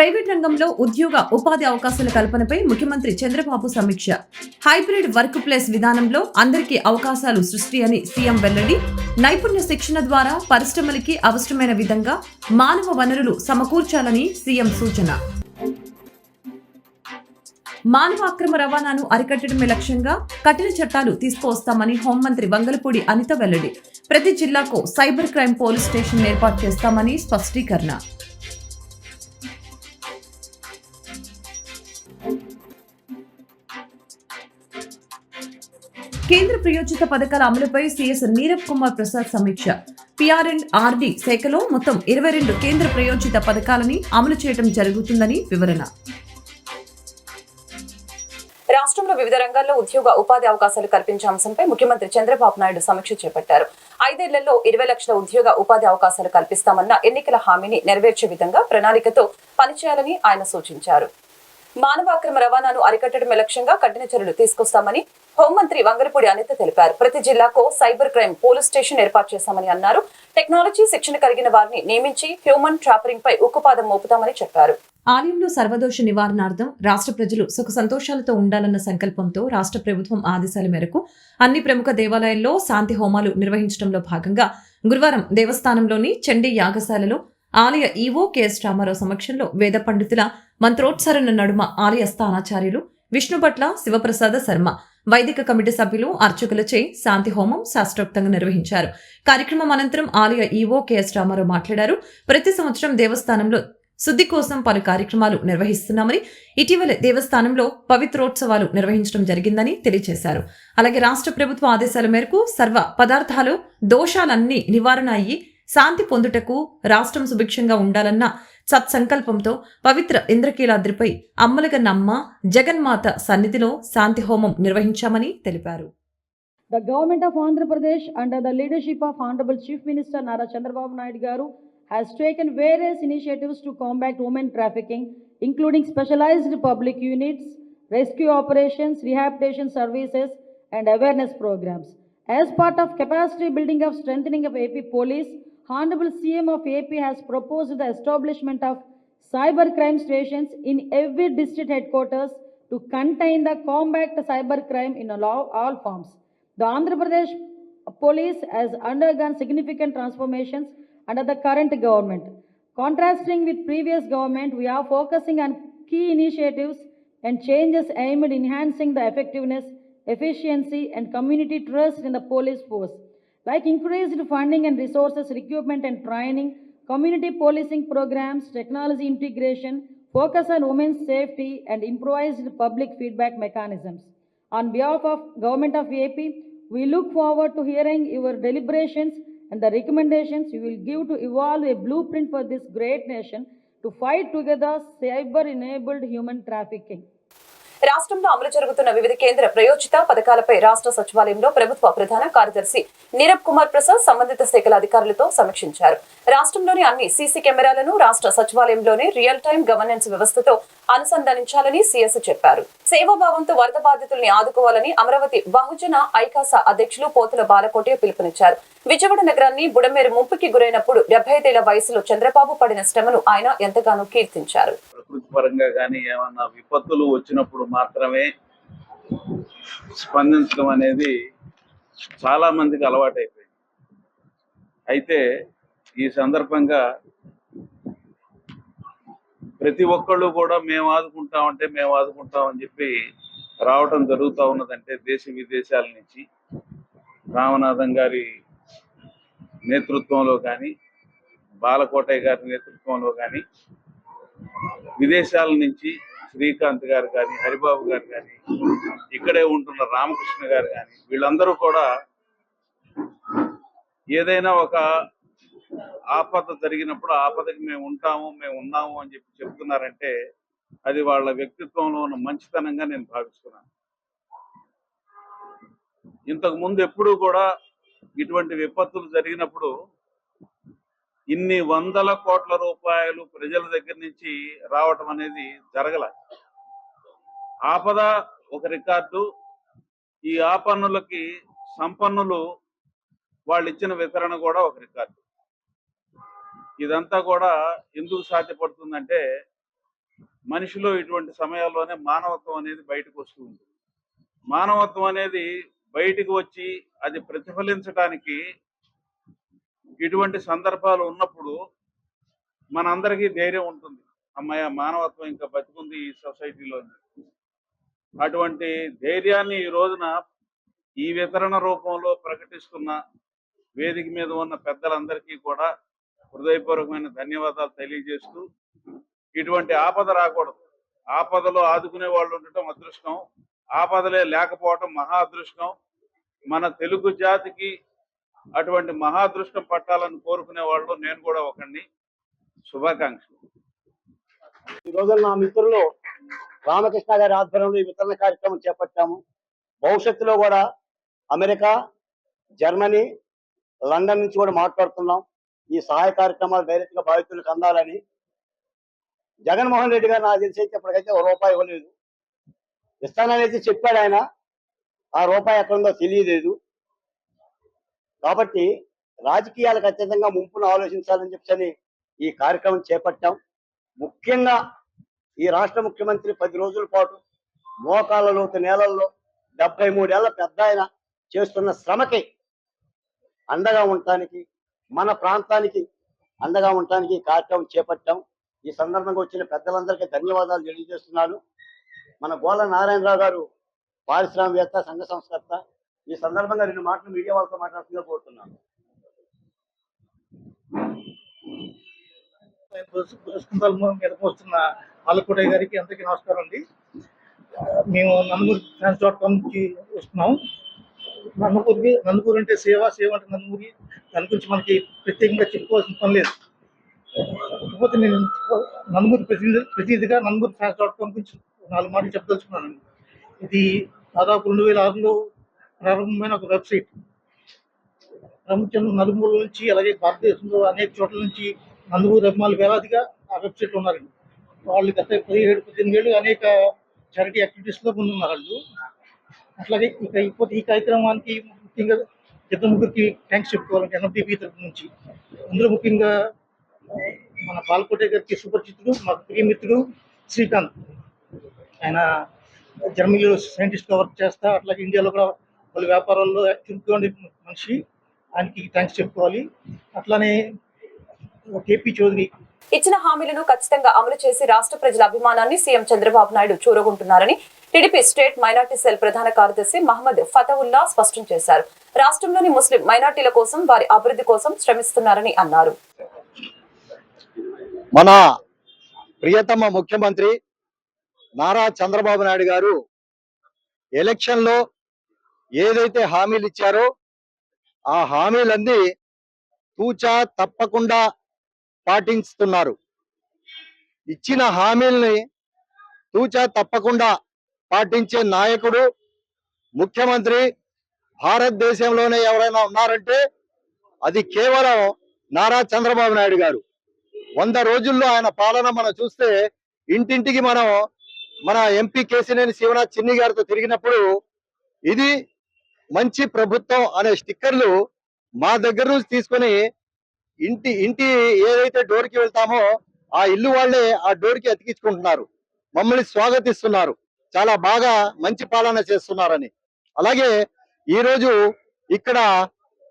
Private రంగంలో ఉద్యోగ ఉపాధి అవకాశాల కల్పనపై ముఖ్యమంత్రి చంద్రబాబు సమీక్ష. హైబ్రిడ్ వర్క్ ప్లేస్ విధానంలో అందరికీ అవకాశాలు సృష్టి అని సీఎం వెల్లడి. నైపుణ్య శిక్షణ ద్వారా పరిశ్రమలకి అవసరమైన విధంగా మానవ వనరులు సమకూర్చాలని సీఎం సూచన. మానవ అక్రమ రవాణాను అరికట్టడమే లక్ష్యంగా కఠిన చట్టాలు తీసుకువస్తామని హోంమంత్రి వంగలపూడి అనిత వెల్లడి. ప్రతి జిల్లాకు సైబర్ క్రైమ్ పోలీస్ స్టేషన్ ఏర్పాటు చేస్తామని స్పష్టీకరణ. కేంద్ర ప్రయోజిత పథకాల అమలుపై సీఎస్ నీరబ్ కుమార్ ప్రసాద్ సమీక్ష. PR&RD శాఖలో మొత్తం 22 కేంద్ర ప్రయోజిత పథకాలని అమలు చేయడం జరుగుతుందని వివరణ. రాష్ట్రంలో వివిధ రంగాల్లో ఉద్యోగ ఉపాధి అవకాశాలు కల్పించే అంశంపై ముఖ్యమంత్రి చంద్రబాబు నాయుడు సమీక్ష చేపట్టారు. 5 ఏళ్లలో 20 లక్షల ఉద్యోగ ఉపాధి అవకాశాలు కల్పిస్తామన్న ఎన్నికల హామీని నెరవేర్చే విధంగా ప్రణాళికతో పనిచేయాలని ఆయన సూచించారు. మానవ అక్రమ రవాణాను అరికట్టడమే లక్ష్యంగా కఠిన చర్యలు తీసుకొస్తామని హోంమంత్రి వంగలపూడి అనిత తెలిపారు. ప్రతి జిల్లాకు సైబర్ క్రైమ్ పోలీస్ స్టేషన్ ఏర్పాటు చేశామని అన్నారు. టెక్నాలజీ శిక్షణ కలిగిన వారిని నియమించి హ్యూమన్ ట్రాపరింగ్ పై ఉక్కుపాదం మోపుతామని చెప్పారు. ఆలయంలో సర్వదోష నివారణార్థం రాష్ట్ర ప్రజలు సుఖ సంతోషాలతో ఉండాలన్న సంకల్పంతో రాష్ట్ర ప్రభుత్వం ఆదేశాల మేరకు అన్ని ప్రముఖ దేవాలయాల్లో శాంతి హోమాలు నిర్వహించడంలో భాగంగా గురువారం దేవస్థానంలోని చండీ యాగశాలలో ఆలయ ఈవో కెఎస్ రామారావు సమక్షంలో వేద పండితుల మంత్రోత్సరణ నడుమ ఆలయ స్థానాచార్యులు విష్ణుభట్ల శివప్రసాద శర్మ, వైదిక కమిటీ సభ్యులు, అర్చకులచే శాంతి హోమం శాస్త్రోక్తంగా నిర్వహించారు. కార్యక్రమం అనంతరం ఆలయ ఈవో కెఎస్ రామారావు మాట్లాడారు. ప్రతి సంవత్సరం దేవస్థానంలో శుద్ధి కోసం పలు కార్యక్రమాలు నిర్వహిస్తున్నామని, ఇటీవల దేవస్థానంలో పవిత్రోత్సవాలు నిర్వహించడం జరిగిందని తెలియజేశారు. అలాగే రాష్ట్ర ప్రభుత్వ ఆదేశాల మేరకు సర్వ పదార్థాలు దోషాలన్నీ నివారణ అయ్యి శాంతి పొందుటకు రాష్ట్రం సుభిక్షంగా ఉండాలన్న సత్సంకల్పంతో పవిత్ర ఇంద్రకీలాద్రిపై అమ్మలగన్నమ్మ జగన్మాత సన్నిధిలో శాంతి హోమం నిర్వహించామని తెలిపారు. The government of Andhra Pradesh under the leadership of Honorable Chief Minister Nara Chandrababu Naidu Garu has taken various initiatives to combat women trafficking, including specialized public units, rescue operations, rehabilitation services, and awareness programs. As part of capacity building of strengthening of AP Police, Honorable CM of AP has proposed the establishment of cyber crime stations in every district headquarters to contain the combat cyber crime in all forms. The Andhra Pradesh Police has undergone significant transformations under the current government. Contrasting with previous government, we are focusing on key initiatives and changes aimed at enhancing the effectiveness, efficiency, and community trust in the police force, like increased funding and resources, recruitment and training, community policing programs, technology integration, focus on women's safety, and improvised public feedback mechanisms. On behalf of Government of AP, we look forward to hearing your deliberations and the recommendations you will give to evolve a blueprint for this great nation to fight together cyber-enabled human trafficking. రాష్ట్రంలో అమలు జరుగుతున్న వివిధ కేంద్ర ప్రయోజిత పథకాలపై రాష్ట్ర సచివాలయంలో ప్రభుత్వ ప్రధాన కార్యదర్శి నీరబ్ కుమార్ ప్రసాద్ సంబంధిత శాఖల అధికారులతో సమీక్షించారు. రాష్ట్రంలోని అన్ని సీసీ కెమెరాలను రాష్ట్ర సచివాలయంలోని రియల్ టైం గవర్నెన్స్ వ్యవస్థతో అనుసంధానించాలని సీఎస్ చెప్పారు. సేవాభావంతో వరద బాధితుల్ని ఆదుకోవాలని అమరావతి బహుజన ఐకాస అధ్యక్షులు పోతుల బాలకోటే పిలుపునిచ్చారు. విజయవాడ నగరాన్ని బుడమేరు ముంపుకి గురైనప్పుడు 75 ఏళ్ల వయసులో చంద్రబాబు పడిన శ్రమను ఆయన ఎంతగానో కీర్తించారు. ప్రకృతి పరంగా కానీ ఏమన్నా విపత్తులు వచ్చినప్పుడు మాత్రమే స్పందించడం అనేది చాలా మందికి అలవాటైపోయింది. అయితే ఈ సందర్భంగా ప్రతి ఒక్కళ్ళు కూడా మేము ఆదుకుంటామని చెప్పి రావటం జరుగుతూ ఉన్నదంటే దేశ విదేశాల నుంచి రామనాథం గారి నేతృత్వంలో కానీ, బాలకోటయ్య గారి నేతృత్వంలో కానీ, విదేశాల నుంచి శ్రీకాంత్ గారు కానీ, హరిబాబు గారు కానీ, ఇక్కడే ఉంటున్న రామకృష్ణ గారు కానీ, వీళ్ళందరూ కూడా ఏదైనా ఒక ఆపద జరిగినప్పుడు ఆపదకి మేము ఉన్నాము అని చెప్పి చెప్తున్నారంటే అది వాళ్ళ వ్యక్తిత్వంలో ఉన్న మంచితనంగా నేను భావిస్తున్నాను. ఇంతకు ముందు ఎప్పుడూ కూడా ఇటువంటి విపత్తులు జరిగినప్పుడు ఇన్ని వందల కోట్ల రూపాయలు ప్రజల దగ్గర నుంచి రావటం అనేది జరగల. ఆపద ఒక రికార్డు, ఈ ఆపన్నులకి సంపన్నులు వాళ్ళు ఇచ్చిన వితరణ కూడా ఒక రికార్డు. ఇదంతా కూడా ఎందుకు సాధ్యపడుతుందంటే మనిషిలో ఇటువంటి సమయాల్లోనే మానవత్వం అనేది బయటకు వస్తూ ఉంటుంది. మానవత్వం అనేది బయటికి వచ్చి అది ప్రతిఫలించడానికి ఇటువంటి సందర్భాలు ఉన్నప్పుడు మనందరికీ ధైర్యం ఉంటుంది. అమ్మాయ మానవత్వం ఇంకా బతికుంది ఈ సొసైటీలో. అటువంటి ధైర్యాన్ని ఈ రోజున ఈ వితరణ రూపంలో ప్రకటిస్తున్న వేదిక మీద ఉన్న పెద్దలందరికీ కూడా హృదయపూర్వకమైన ధన్యవాదాలు తెలియజేస్తూ, ఇటువంటి ఆపద రాకూడదు. ఆపదలో ఆదుకునే వాళ్ళు ఉండటం అదృష్టం, ఆపదలే లేకపోవటం మహా అదృష్టం. మన తెలుగు జాతికి అటువంటి మహాదృష్టం పట్టాలని కోరుకునే వాళ్ళు నేను కూడా ఒకడిని. శుభాకాంక్షలు. ఈ రోజున నా మిత్రులు రామకృష్ణ గారి ఆధ్వర్యంలో ఈ వితరణ కార్యక్రమం చేపట్టాము. భవిష్యత్తులో కూడా అమెరికా, జర్మనీ, లండన్ నుంచి కూడా మాట్లాడుతున్నాం. ఈ సహాయ కార్యక్రమాలు డైరెక్ట్ గా బాధితులకు అందాలని. జగన్మోహన్ రెడ్డి గారు నాకు తెలిసి ఇప్పటికైతే ₹1 ఇవ్వలేదు. ఇస్తాననేది చెప్పాడు ఆయన, ఆ రూపాయి ఎక్కడుందో తెలియలేదు. కాబట్టి రాజకీయాలకు అత్యంతంగా ముంపును ఆలోచించాలని చెప్పని ఈ కార్యక్రమం చేపట్టాం. ముఖ్యంగా ఈ రాష్ట్ర ముఖ్యమంత్రి 10 రోజుల పాటు మోకాళ్ళ లోతు నేలల్లో 73 ఏళ్ల పెద్ద ఆయన చేస్తున్న శ్రమకి అండగా ఉండటానికి, మన ప్రాంతానికి అండగా ఉండటానికి ఈ కార్యక్రమం చేపట్టాం. ఈ సందర్భంగా వచ్చిన పెద్దలందరికీ ధన్యవాదాలు తెలియజేస్తున్నాను. మన గోళ్ళ నారాయణరావు గారు పారిశ్రామికవేత్త, సంఘ సంస్కర్త. ఈ సందర్భంగా 2 మాటలు మీడియా వాళ్ళతో మాట్లాడుతుందో కోరుతున్నాను. మీద పోస్తున్న ఆలకోటయ్య గారికి అందరికీ నమస్కారం అండి. మేము నందమూరి నుంచి వస్తున్నాం. నందమూరి అంటే సేవ అంటే నందమూరి. దాని గురించి మనకి ప్రత్యేకంగా చెప్పుకోవాల్సిన పని లేదు. కాకపోతే నేను నందమూరి ప్రతినిధిగా నందమూరి ఫ్యాన్స్.com గురించి 4 మాటలు చెప్పదలుచుకున్నాను. ఇది దాదాపు 2006లో ప్రారంభమైన ఒక వెబ్సైట్. ప్రపంచం నలుమూల నుంచి, అలాగే భారతదేశంలో అనేక చోట్ల నుంచి నందమూరి అభిమానులు వేలాదిగా ఆ వెబ్సైట్లో ఉన్నారండి. వాళ్ళు గత 17-18 ఏళ్ళు అనేక చారిటీ యాక్టివిటీస్లో ముందున్నారు వాళ్ళు. అట్లాగే ఈ కార్యక్రమానికి ముఖ్యంగా 2 థ్యాంక్స్ చెప్పుకోవాలంటే NFDP తరఫు నుంచి. అందులో ముఖ్యంగా మన బాలకోటయ్య గారికి సుపరిచితుడు, మా ప్రియమిత్రుడు శ్రీకాంత్. ఆయన జర్మనీలో సైంటిస్ట్గా వర్క్ చేస్తా, అట్లాగే ఇండియాలో కూడా వాళ్ళ వ్యాపారాల్లో చురుకుగా ఉండే మనిషి. ఆయనకి థ్యాంక్స్ చెప్పుకోవాలి. అట్లానే కేపీ చౌదరి ఇచ్చిన హామీలను ఖచ్చితంగా అమలు చేసి రాష్ట్ర ప్రజల అభిమానాన్ని సీఎం చంద్రబాబు నాయుడు చూరగొంటున్నారని టీడీపీ స్టేట్ మైనార్టీ సెల్ ప్రధాన కార్యదర్శి మహమ్మద్ ఫతవుల్లా స్పష్టం చేశారు. రాష్ట్రంలోని ముస్లిం మైనార్టీల కోసం, వారి అభివృద్ధి కోసం శ్రమిస్తున్నారని అన్నారు. మన ప్రియతమ ముఖ్యమంత్రి నారా చంద్రబాబు నాయుడు గారు ఎలక్షన్ లో ఏదైతే హామీలు ఇచ్చారో ఆ హామీలన్నీ తూచా తప్పకుండా పాటిస్తున్నారు. ఇచ్చిన హామీల్ని తూచా తప్పకుండా పాటించే నాయకుడు, ముఖ్యమంత్రి భారతదేశంలోనే ఎవరైనా ఉన్నారంటే అది కేవలం నారా చంద్రబాబు నాయుడు గారు. 100 రోజుల్లో ఆయన పాలన మనం చూస్తే ఇంటింటికి మనం మన ఎంపీ కేసినేని శివనాథ్ చిన్ని గారితో తిరిగినప్పుడు ఇది మంచి ప్రభుత్వం అనే స్టిక్కర్లు మా దగ్గర నుంచి తీసుకొని ఇంటి ఏదైతే డోర్కి వెళ్తామో ఆ ఇల్లు వాళ్ళే ఆ డోర్కి అతికించుకుంటున్నారు. మమ్మల్ని స్వాగతిస్తున్నారు, చాలా బాగా మంచి పాలన చేస్తున్నారని. అలాగే ఈరోజు ఇక్కడ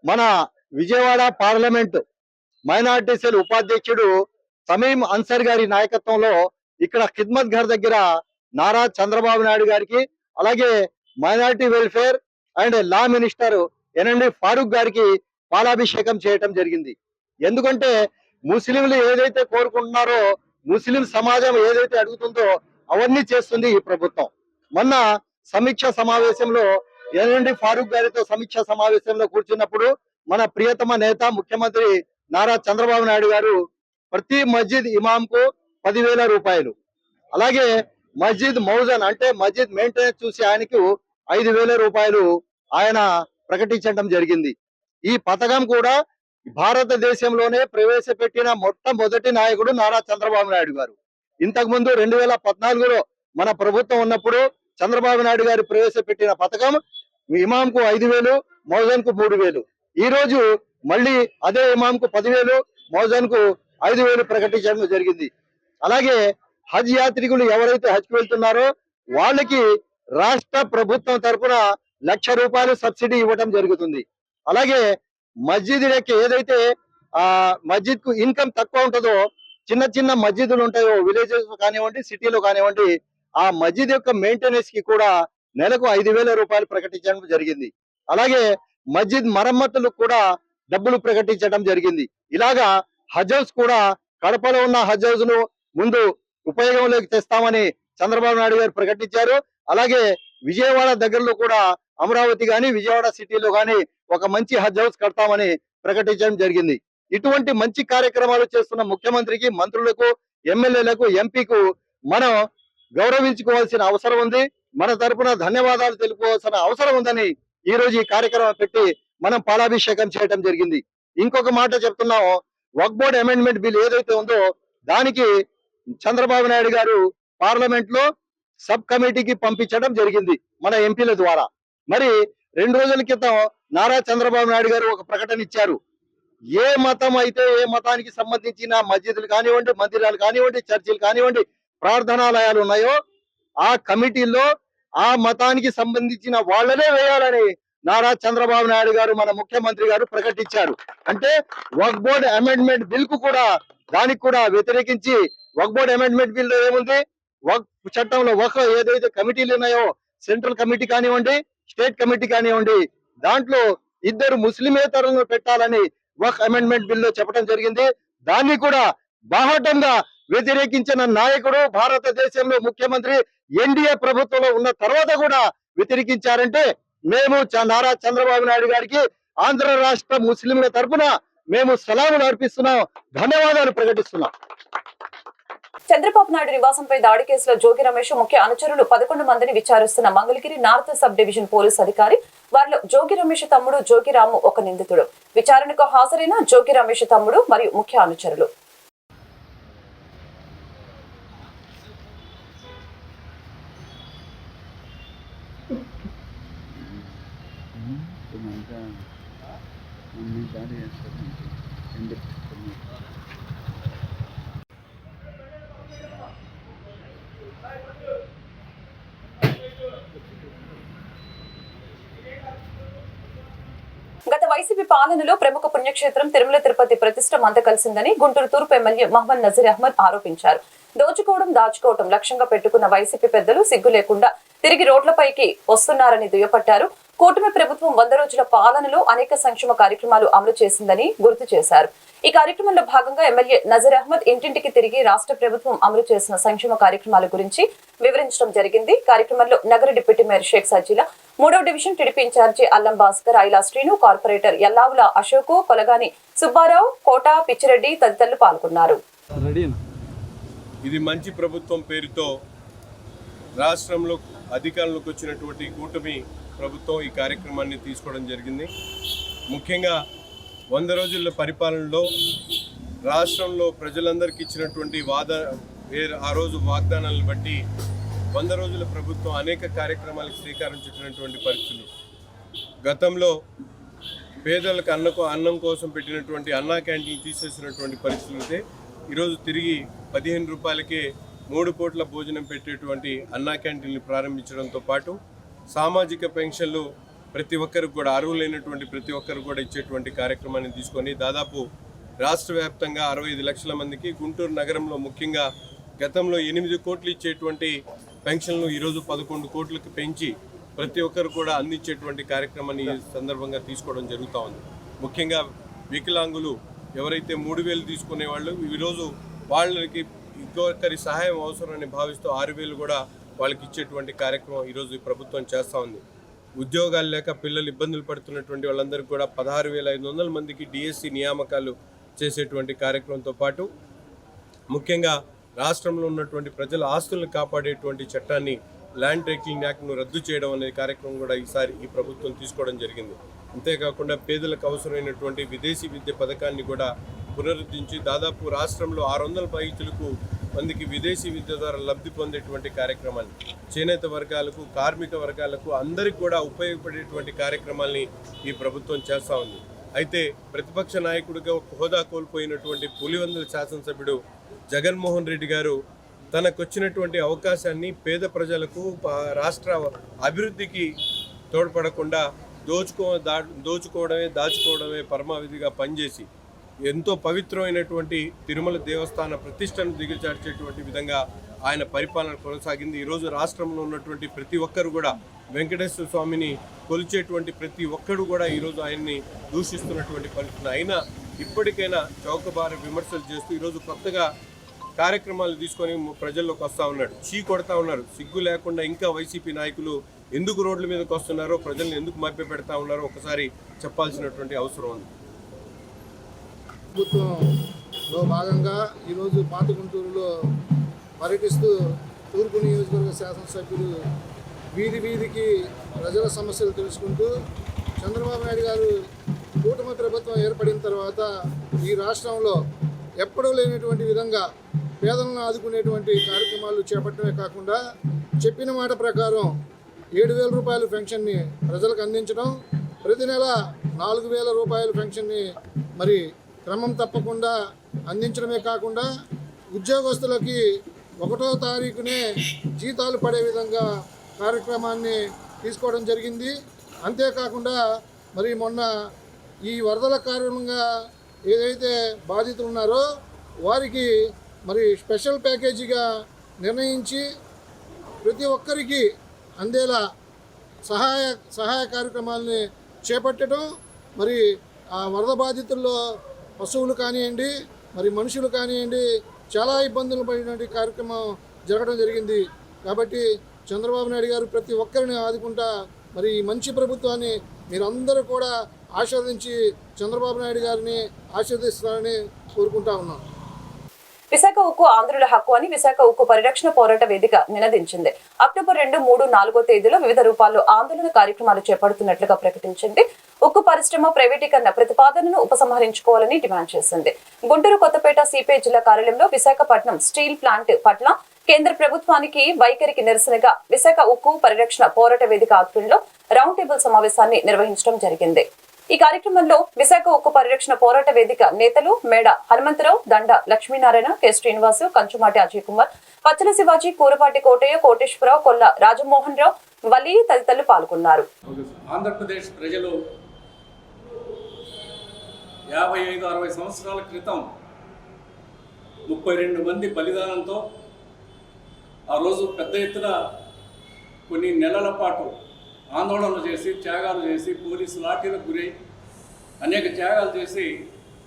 మన విజయవాడ పార్లమెంట్ మైనార్టీ సెల్ ఉపాధ్యక్షుడు సమీం అన్సర్ గారి నాయకత్వంలో ఇక్కడ ఖిద్మత్ ఘర్ దగ్గర నారా చంద్రబాబు నాయుడు గారికి, అలాగే minority welfare and law minister NMD Farooq గారికి పాలాభిషేకం చేయటం జరిగింది. ఎందుకంటే ముస్లింలు ఏదైతే కోరుకుంటున్నారో, ముస్లిం సమాజం ఏదైతే అడుగుతుందో అవన్నీ చేస్తుంది ఈ ప్రభుత్వం. మొన్న సమీక్ష సమావేశంలో ఎన్ఎండి ఫారూక్ గారితో సమీక్ష సమావేశంలో కూర్చున్నప్పుడు మన ప్రియతమ నేత ముఖ్యమంత్రి నారా చంద్రబాబు నాయుడు గారు ప్రతి మస్జిద్ ఇమాంకు 10,000 రూపాయలు, అలాగే మస్జిద్ మౌజన్ అంటే మస్జిద్ మెయింటెనెన్స్ చూసి ఆయనకు 5,000 రూపాయలు ఆయన ప్రకటించడం జరిగింది. ఈ పథకం కూడా భారతదేశంలోనే ప్రవేశపెట్టిన మొట్టమొదటి నాయకుడు నారా చంద్రబాబు నాయుడు గారు. ఇంతకు ముందు 2014లో మన ప్రభుత్వం ఉన్నప్పుడు చంద్రబాబు నాయుడు గారు ప్రవేశపెట్టిన పథకం ఇమాంకు 5,000, మౌజన్కు 3,000. ఈ రోజు మళ్ళీ అదే ఇమాంకు 10,000, మౌజన్కు 5,000 ప్రకటించడం జరిగింది. అలాగే హజ్ యాత్రికులు ఎవరైతే హజ్కి వెళ్తున్నారో వాళ్ళకి రాష్ట్ర ప్రభుత్వం తరపున ₹1,00,000 సబ్సిడీ ఇవ్వడం జరుగుతుంది. అలాగే మస్జిద్లకి ఏదైతే మస్జిద్ కు ఇన్కమ్ తక్కువ ఉంటుందో, చిన్న చిన్న మస్జిద్లు ఉంటాయో విలేజెస్ కానివ్వండి, సిటీలో కానివ్వండి, ఆ మస్జిద్ యొక్క మెయింటెనెన్స్ కి కూడా నెలకు ₹5,000 ప్రకటించడం జరిగింది. అలాగే మస్జిద్ మరమ్మతులకు కూడా డబ్బులు ప్రకటించడం జరిగింది. ఇలాగా హజ్ హౌస్ కూడా కడపలో ఉన్న హజ్ హౌస్ ను ముందు ఉపయోగంలోకి తెస్తామని చంద్రబాబు నాయుడు గారు ప్రకటించారు. అలాగే విజయవాడ దగ్గరలో కూడా అమరావతి గాని, విజయవాడ సిటీలో గాని ఒక మంచి హజ్ హౌస్ కడతామని ప్రకటించడం జరిగింది. ఇటువంటి మంచి కార్యక్రమాలు చేస్తున్న ముఖ్యమంత్రికి, మంత్రులకు, ఎమ్మెల్యేలకు, ఎంపీకు మనం గౌరవించుకోవాల్సిన అవసరం ఉంది. మన తరపున ధన్యవాదాలు తెలుపుకోవాల్సిన అవసరం ఉందని ఈ రోజు ఈ కార్యక్రమం పెట్టి మనం పాలాభిషేకం చేయడం జరిగింది. ఇంకొక మాట చెప్తున్నాము, వక్ఫ్ బోర్డ్ అమెండ్మెంట్ బిల్ ఏదైతే ఉందో దానికి చంద్రబాబు నాయుడు గారు పార్లమెంట్ లో సబ్ కమిటీకి పంపించడం జరిగింది మన ఎంపీల ద్వారా. మరి 2 రోజుల క్రితం నారా చంద్రబాబు నాయుడు గారు ఒక ప్రకటన ఇచ్చారు. ఏ మతం అయితే, ఏ మతానికి సంబంధించిన మస్జిద్లు కానివ్వండి, మందిరాలు కానివ్వండి, చర్చిలు కానివ్వండి, ప్రార్థనాలయాలు ఉన్నాయో ఆ కమిటీల్లో ఆ మతానికి సంబంధించిన వాళ్ళనే వేయాలని నారా చంద్రబాబు నాయుడు గారు, మన ముఖ్యమంత్రి గారు ప్రకటించారు. అంటే వక్ఫ్ బోర్డ్ అమెండ్మెంట్ బిల్ కు కూడా, దానికి కూడా వ్యతిరేకించి, వక్ఫ్ బోర్డ్ అమెండ్మెంట్ బిల్ లో ఏముంది, వక్ఫ్ చట్టంలో వక్ఫ్ ఏదైతే కమిటీలు ఉన్నాయో, సెంట్రల్ కమిటీ కానివ్వండి, స్టేట్ కమిటీ కానివ్వండి, దాంట్లో 2 ముస్లిమేతరులను పెట్టాలని వక్ఫ్ అమెండ్మెంట్ బిల్ లో చెప్పడం జరిగింది. దాన్ని కూడా బాహాటంగా వ్యతిరేకించిన నాయకుడు భారతదేశంలో ముఖ్యమంత్రి ఎన్డీఏ ప్రభుత్వంలో ఉన్న తర్వాత కూడా వ్యతిరేకించారంటే మేము నారా చంద్రబాబు నాయుడు గారికి ఆంధ్ర రాష్ట్ర ముస్లింల తరపున మేము సలాములు అర్పిస్తున్నాం, ధన్యవాదాలు ప్రకటిస్తున్నాం. చంద్రబాబు నాయుడు నివాసంపై దాడి కేసులో జోగి రమేష్ ముఖ్య అనుచరులు 11 మందిని విచారిస్తున్న Mangalagiri north sub division police అధికారి. వారిలో జోగి రమేష్ తమ్ముడు జోగి రాము ఒక నిందితుడు. విచారణకు హాజరైన జోగి రమేష్ తమ్ముడు మరియు ముఖ్య అనుచరులు. గత వైసీపీ పాలనలో ప్రముఖ పుణ్యక్షేత్రం తిరుమల తిరుపతి ప్రతిష్ట మంద కలిసిందని గుంటూరు తూర్పు ఎమ్మెల్యే మహమ్మద్ నజీర్ అహ్మద్ ఆరోపించారు. దోచుకోవడం, దాచుకోవడం లక్ష్యంగా పెట్టుకున్న వైసీపీ పెద్దలు సిగ్గు లేకుండా తిరిగి రోడ్లపైకి వస్తున్నారని దుయ్యబట్టారు. కూటమి ప్రభుత్వం 100 రోజుల పాలనలో అనేక సంక్షేమ కార్యక్రమాలు అమలు చేసిందని గుర్తు చేశారు. ఈ కార్యక్రమంలో భాగంగా ఎమ్మెల్యే నజీర్ అహ్మద్ ఇంటింటికి తిరిగి రాష్ట్ర ప్రభుత్వం అమలు చేసిన సంక్షేమ కార్యక్రమాల గురించి వివరించడం జరిగింది. కార్యక్రమంలో నగర డిప్యూటీ మేయర్ షేక్ సజీలా, 3వ డివిజన్ టీడీపీ ఇన్ఛార్జి అల్లం భాస్కర్, ఐలా శ్రీను, కార్పొరేటర్ ఎల్లావుల అశోక్, కొలగాని సుబ్బారావు, కోట పిచ్చిరెడ్డి తదితరులు పాల్గొన్నారు. ఇది మంచి ప్రభుత్వం పేరుతో రాష్ట్రంలో అధికారంలోకి వచ్చినటువంటి కూటమి ప్రభుత్వం ఈ కార్యక్రమాన్ని తీసుకోవడం జరిగింది. ముఖ్యంగా 100 రోజుల పరిపాలనలో రాష్ట్రంలో ప్రజలందరికీ ఇచ్చినటువంటి ఆ రోజు వాగ్దానాలను బట్టి 100 రోజుల ప్రభుత్వం అనేక కార్యక్రమాలకు శ్రీకారం చుట్టినటువంటి పరిస్థితులు. గతంలో పేదలకు అన్నం కోసం పెట్టినటువంటి అన్నా క్యాంటీన్ తీసేసినటువంటి పరిస్థితులు ఈరోజు తిరిగి 15 రూపాయలకే 3 పూట్ల భోజనం పెట్టేటువంటి అన్నా క్యాంటీన్లు ప్రారంభించడంతో పాటు సామాజిక పెన్షన్లు ప్రతి ఒక్కరికి కూడా, అర్హులైనటువంటి ప్రతి ఒక్కరికి కూడా ఇచ్చేటువంటి కార్యక్రమాన్ని తీసుకొని దాదాపు రాష్ట్ర వ్యాప్తంగా 65 లక్షల మందికి, గుంటూరు నగరంలో ముఖ్యంగా గతంలో 8 కోట్లు ఇచ్చేటువంటి పెన్షన్లు ఈరోజు 11 కోట్లకు పెంచి ప్రతి ఒక్కరు కూడా అందించేటువంటి కార్యక్రమాన్ని ఈ సందర్భంగా తీసుకోవడం జరుగుతూ ఉంది. ముఖ్యంగా వికలాంగులు ఎవరైతే 3,000 తీసుకునే వాళ్ళు ఈరోజు వాళ్ళకి ఇంకొకరి సహాయం అవసరమని భావిస్తూ 6,000 కూడా వాళ్ళకి ఇచ్చేటువంటి కార్యక్రమం ఈరోజు ఈ ప్రభుత్వం చేస్తూ ఉంది. ఉద్యోగాలు లేక పిల్లలు ఇబ్బందులు పడుతున్నటువంటి వాళ్ళందరికీ కూడా 16,500 మందికి డిఎస్సి నియామకాలు చేసేటువంటి కార్యక్రమంతో పాటు ముఖ్యంగా రాష్ట్రంలో ఉన్నటువంటి ప్రజల ఆస్తులను కాపాడేటువంటి చట్టాన్ని, ల్యాండ్ టైటిలింగ్ యాక్ట్ను రద్దు చేయడం అనే కార్యక్రమం కూడా ఈసారి ఈ ప్రభుత్వం తీసుకోవడం జరిగింది. అంతేకాకుండా పేదలకు అవసరమైనటువంటి విదేశీ విద్య పథకాన్ని కూడా పునరుద్ధరించి దాదాపు రాష్ట్రంలో 600 మందికి విదేశీ విద్య ద్వారా లబ్ధి పొందేటువంటి కార్యక్రమాన్ని, చేనేత వర్గాలకు, కార్మిక వర్గాలకు అందరికీ కూడా ఉపయోగపడేటువంటి కార్యక్రమాల్ని ఈ ప్రభుత్వం చేస్తూ ఉంది. అయితే ప్రతిపక్ష నాయకుడిగా హోదా కోల్పోయినటువంటి పులివెందుల శాసనసభ్యుడు జగన్మోహన్ రెడ్డి గారు తనకొచ్చినటువంటి అవకాశాన్ని పేద ప్రజలకు రాష్ట్ర అభివృద్ధికి తోడ్పడకుండా దాచుకోవడమే పరమావిధిగా పనిచేసి ఎంతో పవిత్రమైనటువంటి తిరుమల దేవస్థాన ప్రతిష్టను దిగజార్చేటువంటి విధంగా ఆయన పరిపాలన కొనసాగింది. ఈరోజు రాష్ట్రంలో ఉన్నటువంటి ప్రతి ఒక్కరు కూడా వెంకటేశ్వర స్వామిని కొలిచేటువంటి ప్రతి ఒక్కరు కూడా ఈరోజు ఆయన్ని దూషిస్తున్నటువంటి పరిస్థితి. అయినా ఇప్పటికైనా చౌకబారు విమర్శలు చేస్తూ ఈరోజు కొత్తగా కార్యక్రమాలు తీసుకొని ప్రజల్లోకి వస్తూ ఉన్నాడు, చీ కొడతా ఉన్నారు. సిగ్గు లేకుండా ఇంకా వైసీపీ నాయకులు ఎందుకు రోడ్ల మీదకి వస్తున్నారో, ప్రజల్ని ఎందుకు మభ్యపెడతా ఉన్నారో ఒకసారి చెప్పాల్సినటువంటి అవసరం ఉంది. ప్రభుత్వంలో భాగంగా ఈరోజు పాత గుంటూరులో పర్యటిస్తూ తూర్పు నియోజకవర్గ శాసనసభ్యులు వీధికి ప్రజల సమస్యలు తెలుసుకుంటూ చంద్రబాబు నాయుడు గారు కూటమి ప్రభుత్వం ఏర్పడిన తర్వాత ఈ రాష్ట్రంలో ఎప్పుడూ లేనటువంటి విధంగా పేదలను ఆదుకునేటువంటి కార్యక్రమాలు చేపట్టడమే కాకుండా చెప్పిన మాట ప్రకారం 7,000 రూపాయల పెన్షన్ని ప్రజలకు అందించడం, ప్రతి నెల 4,000 రూపాయల పెన్షన్ని మరి క్రమం తప్పకుండా అందించడమే కాకుండా ఉద్యోగస్తులకి 1వ తారీఖునే జీతాలు పడే విధంగా కార్యక్రమాన్ని తీసుకోవడం జరిగింది. అంతేకాకుండా మరి మొన్న ఈ వరదల కారణంగా ఏదైతే బాధితులు ఉన్నారో వారికి మరి స్పెషల్ ప్యాకేజీగా నిర్ణయించి ప్రతి ఒక్కరికి అందేలా సహాయ కార్యక్రమాలని చేపట్టడం, మరి ఆ వరద బాధితుల్లో పశువులు కానివ్వండి, మరి మనుషులు కానివ్వండి, చాలా ఇబ్బందులు పడినటువంటి కార్యక్రమం జరగడం జరిగింది. కాబట్టి చంద్రబాబు నాయుడు గారు ప్రతి ఒక్కరిని ఆదుకుంటా మరి ఈ మంచి ప్రభుత్వాన్ని మీరందరూ కూడా ఆశీర్వదించి చంద్రబాబు నాయుడు గారిని ఆశీర్వదిస్తారని కోరుకుంటా ఉన్నాం. విశాఖ ఉక్కు ఆంధ్రుల హక్కు అని విశాఖ ఉక్కు పరిరక్షణ పోరాట వేదిక నినదించింది. అక్టోబర్ 2, 3, 4 తేదీలో వివిధ రూపాల్లో ఆందోళన కార్యక్రమాలు చేపడుతున్నట్లుగా ప్రకటించింది. ఉక్కు పరిశ్రమ ప్రైవేటీకరణ ప్రతిపాదనను ఉపసంహరించుకోవాలని డిమాండ్ చేసింది. గుంటూరు కొత్తపేట సిపిఐ జిల్లా కార్యాలయంలో విశాఖపట్నం స్టీల్ ప్లాంట్ పట్ల కేంద్ర ప్రభుత్వానికి వైఖరికి నిరసనగా విశాఖ ఉక్కు పరిరక్షణ పోరాట వేదిక ఆధ్వర్యంలో రౌండ్ టేబుల్ సమావేశాన్ని నిర్వహించడం జరిగింది. ఈ కార్యక్రమంలో విశాఖ ఉక్కు పరిరక్షణ పోరాట వేదిక నేతలు మేడ హనుమంతరావు, దండ లక్ష్మీనారాయణ, కె శ్రీనివాసు, కంచుమాటి అజయ్ కుమార్, పచ్చల శివాజీ, కూరపాటి కోటయ్య, కోటేశ్వరరావు, కొల్ల రాజమోహన్ రావు, వలి తదితరులు పాల్గొన్నారు. ఆంధ్రప్రదేశ్ ప్రజలు 55-60 సంవత్సరాల క్రితం 32 మంది బలిదానంతో ఆ రోజు పెద్ద ఎత్తున కొన్ని నెలల పాటు ఆందోళనలు చేసి, త్యాగాలు చేసి, పోలీసు లాఠీలకు గురై అనేక త్యాగాలు చేసి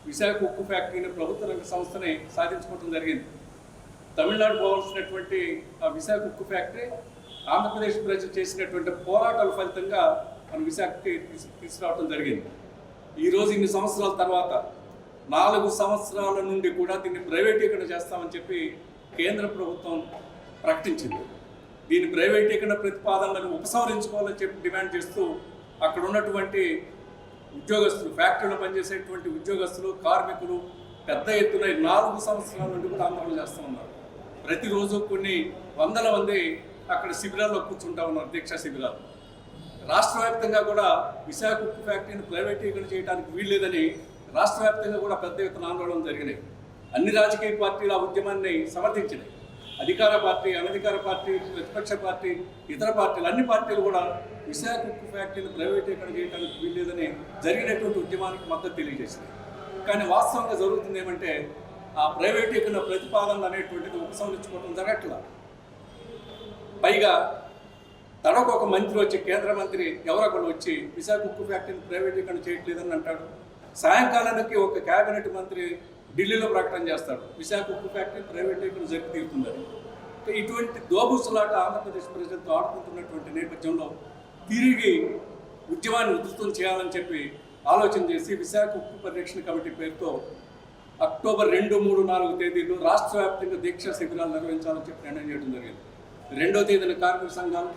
విశాఖ ఉక్కు ఫ్యాక్టరీని ప్రభుత్వ రంగ సంస్థని సాధించుకోవడం జరిగింది. తమిళనాడు పోవాల్సినటువంటి ఆ విశాఖ ఉక్కు ఫ్యాక్టరీ ఆంధ్రప్రదేశ్ ప్రజలు చేసినటువంటి పోరాటాల ఫలితంగా మన విశాఖకి తీసుకురావడం జరిగింది. ఈరోజు ఇన్ని సంవత్సరాల తర్వాత 4 సంవత్సరాల నుండి కూడా దీన్ని ప్రైవేటీకరణ చేస్తామని చెప్పి కేంద్ర ప్రభుత్వం ప్రకటించింది. దీని ప్రైవేటీకరణ ప్రతిపాదనలను ఉపసంహరించుకోవాలని చెప్పి డిమాండ్ చేస్తూ అక్కడ ఉన్నటువంటి ఉద్యోగస్తులు, ఫ్యాక్టరీలో పనిచేసేటువంటి ఉద్యోగస్తులు, కార్మికులు పెద్ద ఎత్తున 4 సంవత్సరాల నుండి కూడా ఆందోళన చేస్తూ ఉన్నారు. ప్రతిరోజు కొన్ని వందల మంది అక్కడ శిబిరాల్లో కూర్చుంటా ఉన్నారు, దీక్షా శిబిరాలు. రాష్ట్ర వ్యాప్తంగా కూడా విశాఖ ఉక్కు ఫ్యాక్టరీని ప్రైవేటీకరణ చేయడానికి వీల్లేదని రాష్ట్ర వ్యాప్తంగా కూడా పెద్ద ఎత్తున ఆందోళనలు జరిగినాయి. అన్ని రాజకీయ పార్టీలు ఆ ఉద్యమాన్ని సమర్థించినాయి. అధికార పార్టీ, అనధికార పార్టీ, ప్రతిపక్ష పార్టీ, ఇతర పార్టీలు, అన్ని పార్టీలు కూడా విశాఖ ఉక్కు ఫ్యాక్టరీని ప్రైవేటీకరణ చేయడానికి వీల్లేదని జరిగినటువంటి ఉద్యమానికి మద్దతు తెలియజేసింది. కానీ వాస్తవంగా జరుగుతుంది ఏమంటే ఆ ప్రైవేటీకరణ ప్రతిపాదనలు అనేటువంటిది ఉపసంహరించుకోవడం జరగట్లా. పైగా తనకు ఒక మంత్రి వచ్చి, కేంద్ర మంత్రి ఎవరొకరు వచ్చి విశాఖ ఉక్కు ఫ్యాక్టరీని ప్రైవేటీకరణ చేయట్లేదని అంటాడు. సాయంకాలానికి ఒక కేబినెట్ మంత్రి ఢిల్లీలో ప్రకటన చేస్తాడు, విశాఖ ఉక్కు ఫ్యాక్టరీ ప్రైవేటీకరణ జరిగి తీరుతుందని. ఇటువంటి దోబుసలాట ఆంధ్రప్రదేశ్ ప్రజలతో ఆడుకుంటున్నటువంటి నేపథ్యంలో తిరిగి ఉద్యమాన్ని ఉధృతం చేయాలని చెప్పి ఆలోచన చేసి విశాఖ ఉక్కు పరిరక్షణ కమిటీ పేరుతో అక్టోబర్ 2, 3, 4 తేదీలు రాష్ట్ర వ్యాప్తంగా దీక్షా శిబిరాలు నిర్వహించాలని చెప్పి నిర్ణయం చేయడం జరిగింది. 2వ తేదీన కార్మిక సంఘాలు,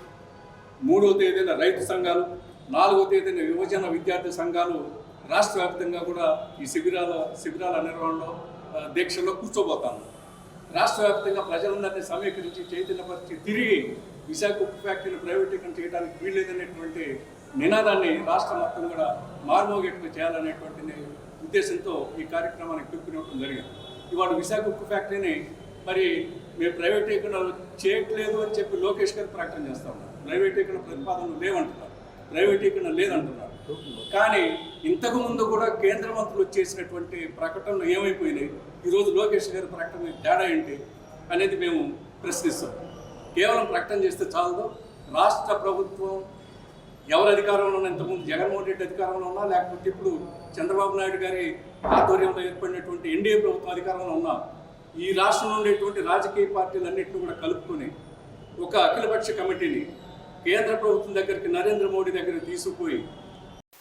3వ తేదీన రైతు సంఘాలు, 4వ తేదీన యువజన విద్యార్థి సంఘాలు రాష్ట్ర వ్యాప్తంగా కూడా ఈ శిబిరాల నిర్వహణలో దీక్షలో కూర్చోబోతాను. రాష్ట్ర వ్యాప్తంగా ప్రజలందరినీ సమీకరించి చైతన్యపరిచి తిరిగి విశాఖ ఉక్కు ఫ్యాక్టరీని ప్రైవేటీకరణ చేయడానికి వీల్లేదనేటువంటి నినాదాన్ని రాష్ట్రం మొత్తం కూడా మార్మోగేట్గా చేయాలనేటువంటి ఉద్దేశంతో ఈ కార్యక్రమానికి పిలుపునివ్వడం జరిగింది. ఇవాళ విశాఖ ఉక్కు ఫ్యాక్టరీని మరి మేము ప్రైవేటీకరణ చేయట్లేదు అని చెప్పి లోకేష్ గారు ప్రకటన చేస్తా ఉన్నారు. ప్రైవేటీకరణ ప్రతిపాదనలు లేవంటున్నారు, ప్రైవేటీకరణ లేదంటున్నారు. కానీ ఇంతకు ముందు కూడా కేంద్ర మంత్రులు చేసినటువంటి ప్రకటనలు ఏమైపోయినాయి? ఈరోజు లోకేష్ గారి ప్రకటన తేడా ఏంటి అనేది మేము ప్రశ్నిస్తాం. కేవలం ప్రకటన చేస్తే చాలదు. రాష్ట్ర ప్రభుత్వం ఎవరు అధికారంలో ఉన్నా, ఇంతకుముందు జగన్మోహన్ రెడ్డి అధికారంలో ఉన్నా, లేకపోతే ఇప్పుడు చంద్రబాబు నాయుడు గారి ఆధ్వర్యంలో ఏర్పడినటువంటి ఎన్డీఏ ప్రభుత్వం అధికారంలో ఉన్నా, ఈ రాష్ట్రంలో ఉండేటువంటి రాజకీయ పార్టీలన్నింటినీ కూడా కలుపుకొని ఒక అఖిలపక్ష కమిటీని కేంద్ర ప్రభుత్వం దగ్గరికి, నరేంద్ర మోడీ దగ్గరికి తీసుకుపోయి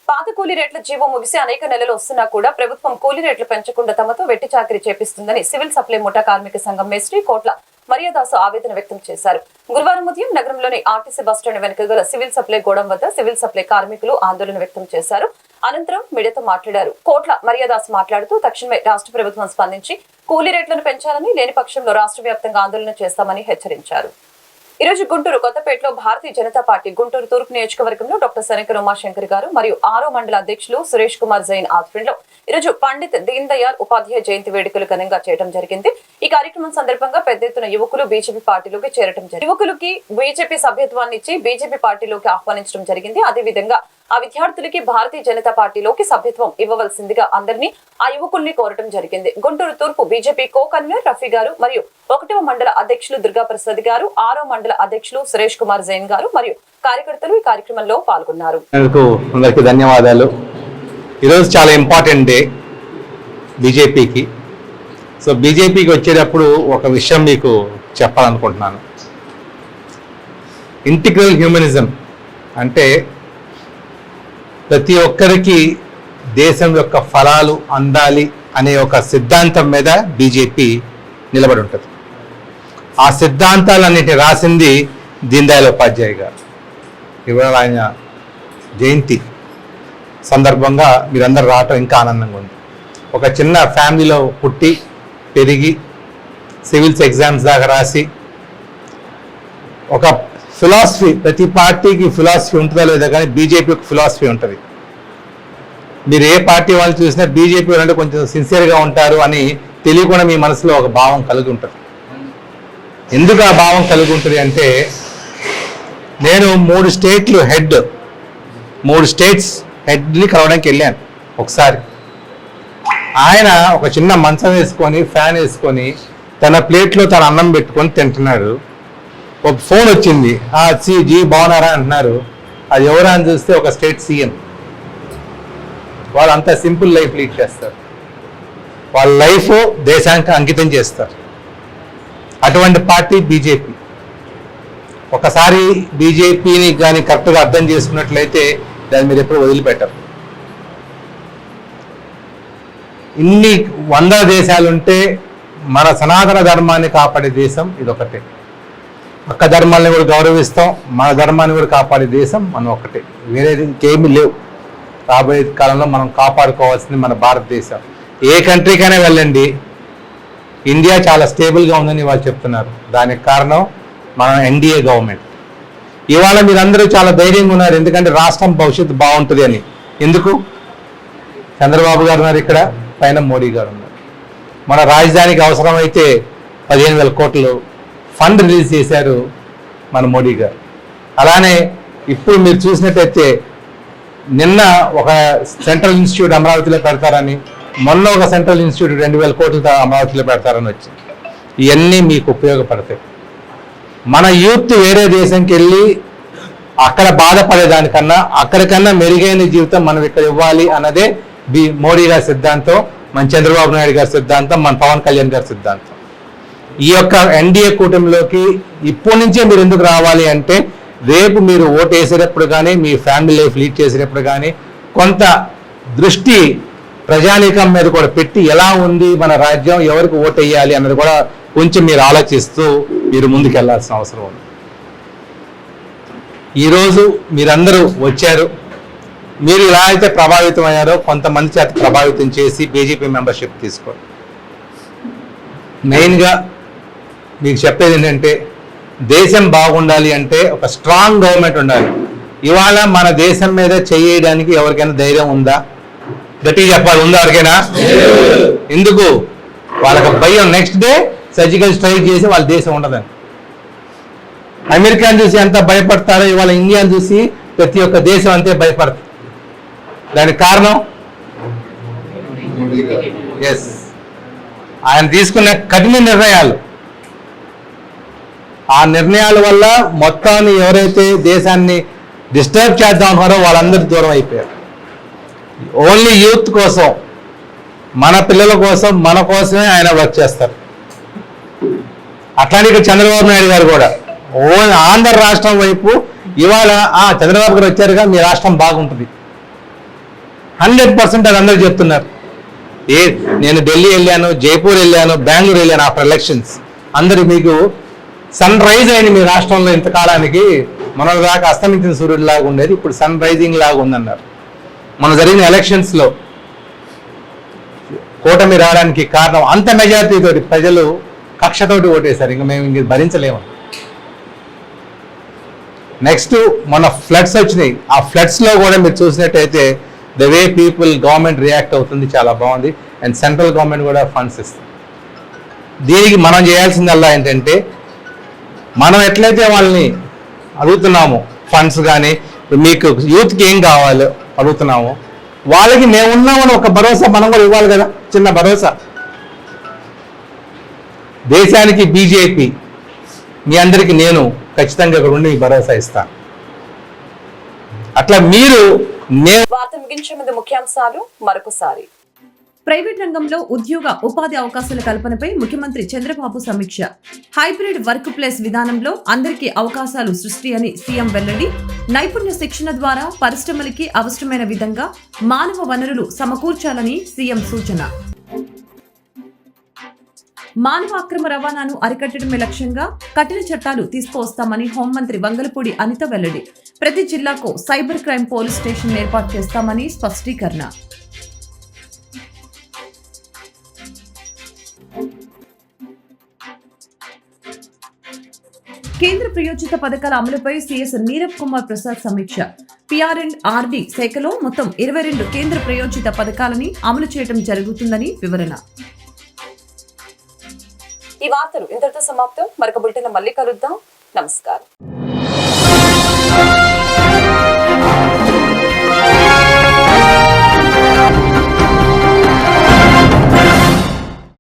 పాత కూలీ రేట్ల జీవో ముగిసి అనేక నెలలు వస్తున్నా కూడా ప్రభుత్వం కూలీ రేట్లు పెంచకుండా తమతో వెట్టి చాకరీ చేపిస్తుందని సివిల్ సప్లై ముఠా కార్మిక సంఘం మేస్త్రి కోట్ల మరియదాసు ఆవేదన వ్యక్తం చేశారు. గురువారం ఉదయం నగరంలోని ఆర్టీసీ బస్టాండ్ వెనుక గల సివిల్ సప్లై గోడం వద్ద సివిల్ సప్లై కార్మికులు ఆందోళన వ్యక్తం చేశారు. అనంతరం మీడియాతో మాట్లాడారు. కోట్ల మరియదాసు మాట్లాడుతూ తక్షణమే రాష్ట్ర ప్రభుత్వం స్పందించి కూలీ రేట్లను పెంచాలని, లేని పక్షంలో రాష్ట్ర వ్యాప్తంగా ఆందోళన చేస్తామని హెచ్చరించారు. ఈ రోజు గుంటూరు కొత్తపేటలో భారతీయ జనతా పార్టీ గుంటూరు తూర్పు నియోజకవర్గంలో డాక్టర్ శనకర ఉమాశంకర్ గారు మరియు 6వ మండల అధ్యక్షులు సురేష్ కుమార్ జైన్ ఆధ్వర్యంలో ఈరోజు పండిత్ దీన్ దయాళ్ ఉపాధ్యాయ జయంతి వేడుకలు ఘనంగా చేయడం జరిగింది. ఈ కార్యక్రమం సందర్భంగా పెద్ద ఎత్తున యువకులు బీజేపీ పార్టీలోకి చేరడం జరిగింది. యువకులకి బీజేపీ సభ్యత్వాన్ని ఇచ్చి బీజేపీ పార్టీలోకి ఆహ్వానించడం జరిగింది. అదేవిధంగా ఆ విద్యార్థులకి భారతీయ జనతా పార్టీలోకి సభ్యత్వం ఇవ్వవలసిందిగా అందరినీ ఆ యువకుల్ని కోరటం జరిగింది. గుంటూరు తూర్పు బీజేపీ కో కన్వీనర్ రఫీ గారు మరియు 1వ మండల అధ్యక్షులు దుర్గాప్రసాద్ గారు, 6వ మండల అధ్యక్షులు సురేష్ కుమార్ జైన్ గారు మరియు కార్యకర్తలు ఈ కార్యక్రమంలో పాల్గొన్నారు. అందరికీ ధన్యవాదాలు. ఈరోజు చాలా ఇంపార్టెంట్ డే బీజేపీకి. సో బీజేపీకి వచ్చేటప్పుడు ఒక విషయం మీకు చెప్పాలనుకుంటున్నాను. ఇంటిగ్రల్ హ్యూమనిజం అంటే ప్రతి ఒక్కరికి దేశం యొక్క ఫలాలు అందాలి అనే ఒక సిద్ధాంతం మీద బీజేపీ నిలబడి ఉంటుంది. ఆ సిద్ధాంతాలన్నిటిని రాసింది దీన్ దయాళ్ ఉపాధ్యాయ గారు. ఇవాళ ఆయన జయంతి సందర్భంగా మీరందరూ రావటం ఇంకా ఆనందంగా ఉంది. ఒక చిన్న ఫ్యామిలీలో పుట్టి పెరిగి సివిల్స్ ఎగ్జామ్స్ దాకా రాసి ఒక ఫిలాసఫీ, ప్రతి పార్టీకి ఫిలాసఫీ ఉంటుందో లేదో కానీ బీజేపీకి ఫిలాసఫీ ఉంటుంది. మీరు ఏ పార్టీ వాళ్ళు చూసినా బీజేపీ వాళ్ళంటే కొంచెం సిన్సియర్గా ఉంటారు అని తెలియకుండా మీ మనసులో ఒక భావం కలిగి ఉంటుంది. ఎందుకు ఆ భావం కలిగి ఉంటుంది అంటే, నేను 3 స్టేట్స్ హెడ్ని కలవడానికి వెళ్ళాను ఒకసారి. ఆయన ఒక చిన్న మంచం వేసుకొని ఫ్యాన్ వేసుకొని తన ప్లేట్లో తన అన్నం పెట్టుకొని తింటున్నాడు. ఒక ఫోన్ వచ్చింది, జీ బాగున్నారా అంటున్నారు. అది ఎవరా అని చూస్తే ఒక స్టేట్ సీఎం. వాళ్ళు అంతా సింపుల్ లైఫ్ లీడ్ చేస్తారు, వాళ్ళ లైఫ్ దేశానికి అంకితం చేస్తారు. అటువంటి పార్టీ బీజేపీ. ఒకసారి బీజేపీని కానీ కరెక్ట్గా అర్థం చేసుకున్నట్లయితే దాన్ని మీరు ఎప్పుడు వదిలిపెట్టరు. ఇన్ని 100 దేశాలుంటే మన సనాతన ధర్మాన్ని కాపాడే దేశం ఇదొకటే. పక్క ధర్మాలను కూడా గౌరవిస్తాం, మన ధర్మాన్ని కూడా కాపాడే దేశం మనం ఒకటే. వేరేది ఇంకేమీ లేవు. రాబోయే కాలంలో మనం కాపాడుకోవాల్సింది మన భారతదేశం. ఏ కంట్రీకైనా వెళ్ళండి, ఇండియా చాలా స్టేబుల్గా ఉందని వాళ్ళు చెప్తున్నారు. దానికి కారణం మన ఎన్డీఏ గవర్నమెంట్. ఇవాళ మీరందరూ చాలా ధైర్యంగా ఉన్నారు, ఎందుకంటే రాష్ట్రం భవిష్యత్తు బాగుంటుంది అని. ఎందుకు? చంద్రబాబు గారు ఉన్నారు ఇక్కడ, పైన మోడీ గారు ఉన్నారు. మన రాజధానికి అవసరమైతే 15,000 కోట్లు ఫండ్ రిలీజ్ చేశారు మన మోడీ గారు. అలానే ఇప్పుడు మీరు చూసినట్టయితే నిన్న ఒక సెంట్రల్ ఇన్స్టిట్యూట్ అమరావతిలో పెడతారని, మొన్న ఒక సెంట్రల్ ఇన్స్టిట్యూట్ 2,000 కోట్లతో అమరావతిలో పెడతారని వచ్చింది. ఇవన్నీ మీకు ఉపయోగపడతాయి. మన యూత్ వేరే దేశంకి వెళ్ళి అక్కడ బాధపడేదానికన్నా అక్కడికన్నా మెరుగైన జీవితం మనం ఇక్కడ ఇవ్వాలి అన్నదే మోడీ గారి సిద్ధాంతం, మన చంద్రబాబు నాయుడు గారి సిద్ధాంతం, మన పవన్ కళ్యాణ్ గారి సిద్ధాంతం. ఈ యొక్క ఎన్డీఏ కూటమిలోకి ఇప్పటి నుంచే మీరు ఎందుకు రావాలి అంటే, రేపు మీరు ఓటు వేసేటప్పుడు కానీ మీ ఫ్యామిలీ లైఫ్ లీడ్ చేసేటప్పుడు కానీ కొంత దృష్టి ప్రజానీకం మీద కూడా పెట్టి ఎలా ఉంది మన రాజ్యం, ఎవరికి ఓటు వేయాలి అన్నది కూడా కొంచెం మీరు ఆలోచిస్తూ మీరు ముందుకు వెళ్ళాల్సిన అవసరం ఉంది. ఈరోజు మీరందరూ వచ్చారు. మీరు ఎలా అయితే ప్రభావితం అయ్యారో కొంతమంది చేత ప్రభావితం చేసి బీజేపీ మెంబర్షిప్ తీసుకోండి. మెయిన్గా మీకు చెప్పేది ఏంటంటే, దేశం బాగుండాలి అంటే ఒక స్ట్రాంగ్ గవర్నమెంట్ ఉండాలి. ఇవాళ మన దేశం మీద చేయడానికి ఎవరికైనా ధైర్యం ఉందా? గట్టిగా చెప్పాలి, ఉందా ఎవరికైనా? ఎందుకు? వాళ్ళకి భయం. నెక్స్ట్ డే సర్జికల్ స్ట్రైక్ చేసి వాళ్ళ దేశం ఉండదని. అమెరికాని చూసి ఎంత భయపడతారో ఇవాళ ఇండియాని చూసి ప్రతి ఒక్క దేశం అంతే భయపడుతుంది. దానికి కారణం ఎస్, ఆయన తీసుకున్న కఠిన నిర్ణయాలు. ఆ నిర్ణయాల వల్ల మొత్తాన్ని ఎవరైతే దేశాన్ని డిస్టర్బ్ చేద్దాం అనుకున్నారో వాళ్ళందరూ దూరం అయిపోయారు. ఓన్లీ యూత్ కోసం, మన పిల్లల కోసం, మన కోసమే ఆయన వర్క్ చేస్తారు. అట్లానే ఇక్కడ చంద్రబాబు నాయుడు గారు కూడా ఆంధ్ర రాష్ట్రం వైపు ఇవాళ చంద్రబాబు గారు వచ్చారుగా మీ రాష్ట్రం బాగుంటుంది 100% అది అందరూ చెప్తున్నారు. నేను ఢిల్లీ వెళ్ళాను, జైపూర్ వెళ్ళాను, బెంగళూరు వెళ్ళాను ఆఫ్టర్ ఎలక్షన్స్. అందరూ మీకు సన్ రైజ్ అయింది మీ రాష్ట్రంలో. ఇంతకాలానికి మన దాకా అస్తమించిన సూర్యుడు లాగా ఉండేది, ఇప్పుడు సన్ రైజింగ్ లాగా ఉందన్నారు. మన జరిగిన ఎలక్షన్స్లో కూటమి రావడానికి కారణం అంత మెజారిటీతోటి ప్రజలు కక్షతోటి ఓటేశారు. ఇంకా మేము ఇంక భరించలేము. నెక్స్ట్ మన ఫ్లడ్స్ వచ్చినాయి. ఆ ఫ్లడ్స్లో కూడా మీరు చూసినట్టయితే the way people government react అవుతుంది చాలా బాగుంది. అండ్ సెంట్రల్ గవర్నమెంట్ కూడా ఫండ్స్ ఇస్తుంది. దీనికి మనం చేయాల్సిందల్లా ఏంటంటే మనం ఎట్లయితే వాళ్ళని అడుగుతున్నామో ఫండ్స్ కానీ మీకు యూత్కి ఏం కావాలో అడుగుతున్నామో వాళ్ళకి మేము ఉన్నామని ఒక భరోసా మనం కూడా ఇవ్వాలి కదా, చిన్న భరోసా. దేశానికి బీజేపీ, మీ అందరికీ నేను ఖచ్చితంగా ఇక్కడ ఉండి భరోసా ఇస్తాను. అట్లా మీరు వార్త ముగించే ముందు ముఖ్యాంశాలు మరొకసారి. ప్రైవేట్ రంగంలో ఉద్యోగ ఉపాధి అవకాశాల కల్పనపై ముఖ్యమంత్రి చంద్రబాబు సమీక్ష. హైబ్రిడ్ వర్క్ ప్లేస్ విధానంలో అందరికీ అవకాశాలు సృష్టి అని సీఎం వెల్లడి. నైపుణ్య శిక్షణ ద్వారా పరిశ్రమలకి అవసరమైన విధంగా మానవ వనరులు సమకూర్చాలని సీఎం సూచన. మానవ అక్రమ రవాణాను అరికట్టడమే లక్ష్యంగా కఠిన చట్టాలు తీసుకువస్తామని హోంమంత్రి వంగలపూడి అనిత వెల్లడి. ప్రతి జిల్లాకు సైబర్ క్రైమ్ పోలీస్ స్టేషన్ ఏర్పాటు చేస్తామని స్పష్టీకరణ. కేంద్ర ప్రయోజిత పథకాల అమలుపై సీఎస్ నీరబ్ కుమార్ ప్రసాద్ సమీక్ష. PR&RD శాఖలో మొత్తం 22 కేంద్ర ప్రయోజిత పథకాలని అమలు చేయడం జరుగుతుందని వివరణ. ఈ వార్తలు ఇంతటితో సమాప్తం. మరొక బులెటిన్ మళ్ళీ కలుద్దాం. నమస్కారం.